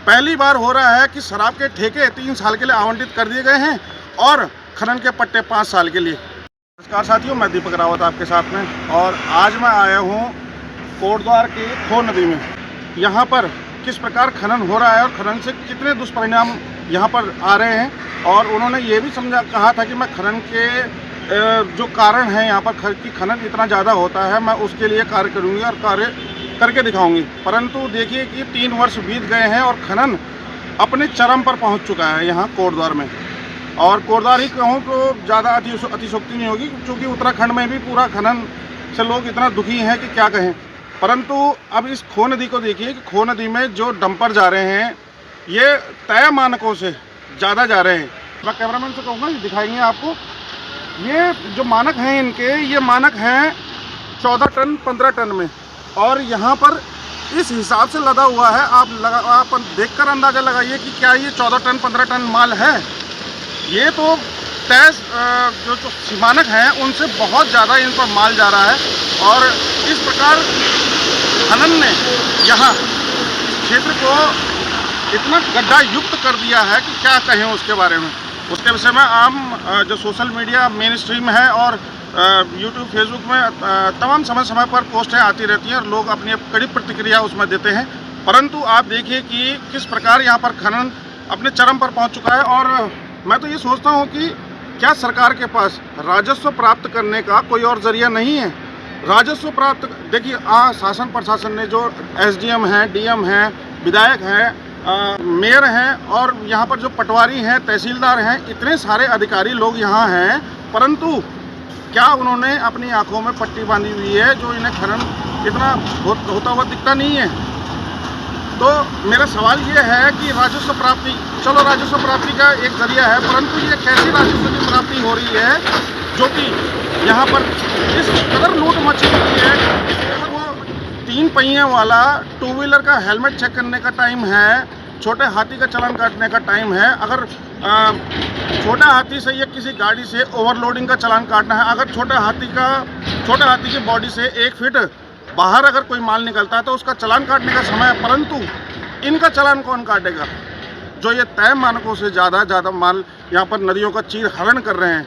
पहली बार हो रहा है कि शराब के ठेके 3 साल के लिए आवंटित कर दिए गए हैं और खनन के पट्टे 5 साल के लिए। नमस्कार साथियों, मैं दीपक रावत आपके साथ में, और आज मैं आया हूँ कोटद्वार की खो नदी में। यहाँ पर किस प्रकार खनन हो रहा है और खनन से कितने दुष्परिणाम यहाँ पर आ रहे हैं, और उन्होंने ये भी कहा था कि मैं खनन के जो कारण है यहाँ पर कि खनन इतना ज़्यादा होता है, मैं उसके लिए कार्य करूँगी और कार्य करके दिखाऊंगी। परंतु देखिए कि 3 वर्ष बीत गए हैं और खनन अपने चरम पर पहुंच चुका है यहाँ कोटद्वार में। और कोटद्वार ही कहूँ तो ज़्यादा अतिशोक्ति नहीं होगी, क्योंकि उत्तराखंड में भी पूरा खनन से लोग इतना दुखी हैं कि क्या कहें। परंतु अब इस खो नदी को देखिए कि खो नदी में जो डंपर जा रहे हैं ये तय मानकों से ज़्यादा जा रहे हैं। मैं कैमरामैन से कहूँगा दिखाएंगे आपको, ये जो मानक हैं इनके, ये मानक हैं 14 टन 15 टन में, और यहाँ पर इस हिसाब से लदा हुआ है। आप देखकर अंदाज़ा लगाइए कि क्या ये 14 टन 15 टन माल है। ये तो तय जो मानक हैं उनसे बहुत ज़्यादा इन पर माल जा रहा है, और इस प्रकार खनन ने यहाँ क्षेत्र को इतना गड्ढा युक्त कर दिया है कि क्या कहें उसके बारे में। उसके विषय में आम जो सोशल मीडिया मेन स्ट्रीम है और यूट्यूब फेसबुक में तमाम समय पर पोस्टें आती रहती हैं और लोग अपनी कड़ी प्रतिक्रिया उसमें देते हैं। परंतु आप देखिए कि किस प्रकार यहाँ पर खनन अपने चरम पर पहुँच चुका है। और मैं तो ये सोचता हूँ कि क्या सरकार के पास राजस्व प्राप्त करने का कोई और जरिया नहीं है। राजस्व प्राप्त देखिए, शासन प्रशासन ने जो SDM हैं, DM हैं, विधायक हैं, मेयर हैं, और यहाँ पर जो पटवारी हैं, तहसीलदार हैं, इतने सारे अधिकारी लोग यहाँ हैं, परंतु क्या उन्होंने अपनी आंखों में पट्टी बांधी हुई है जो इन्हें खनन इतना होता हुआ दिखता नहीं है। तो मेरा सवाल ये है कि राजस्व प्राप्ति, चलो राजस्व प्राप्ति का एक जरिया है, परंतु ये कैसी राजस्व की प्राप्ति हो रही है जो कि यहाँ पर इस कदर लूट मची हुई है। अगर वो 3 पहिए वाला 2 व्हीलर का हेलमेट चेक करने का टाइम है, छोटे हाथी का चालान काटने का टाइम है, अगर छोटा हाथी से या किसी गाड़ी से ओवरलोडिंग का चालान काटना है, अगर छोटे हाथी की बॉडी से 1 फीट बाहर अगर कोई माल निकलता है तो उसका चालान काटने का समय है, परंतु इनका चालान कौन काटेगा जो ये तय मानकों से ज़्यादा माल यहाँ पर नदियों का चीर हरण कर रहे हैं।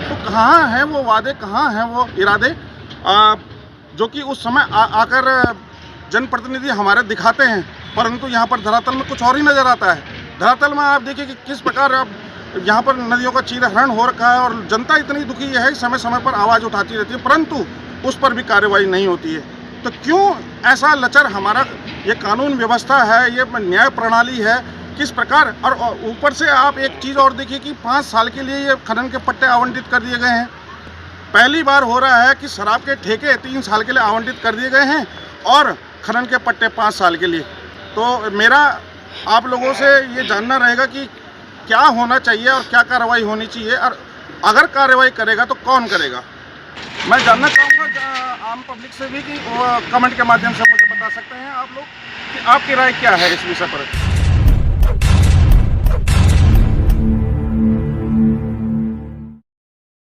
तो कहाँ हैं वो वादे, कहाँ हैं वो इरादे जो कि उस समय आकर जनप्रतिनिधि हमारे दिखाते हैं, परंतु यहाँ पर धरातल में कुछ और ही नज़र आता है। धरातल में आप देखिए कि किस प्रकार अब यहाँ पर नदियों का चीरहरण हो रखा है, और जनता इतनी दुखी है कि समय समय पर आवाज़ उठाती रहती है, परंतु उस पर भी कार्रवाई नहीं होती है। तो क्यों ऐसा लचर हमारा ये कानून व्यवस्था है, ये न्याय प्रणाली है, किस प्रकार। और ऊपर से आप एक चीज़ और देखिए कि 5 साल के लिए ये खनन के पट्टे आवंटित कर दिए गए हैं। पहली बार हो रहा है कि शराब के ठेके 3 साल के लिए आवंटित कर दिए गए हैं और खनन के पट्टे 5 साल के लिए। तो मेरा आप लोगों से ये जानना रहेगा कि क्या होना चाहिए और क्या कार्रवाई होनी चाहिए, और अगर कार्रवाई करेगा तो कौन करेगा। मैं जानना चाहूँगा आम पब्लिक से भी कि वो कमेंट के माध्यम से मुझे बता सकते हैं आप लोग कि आपकी राय क्या है इस विषय पर।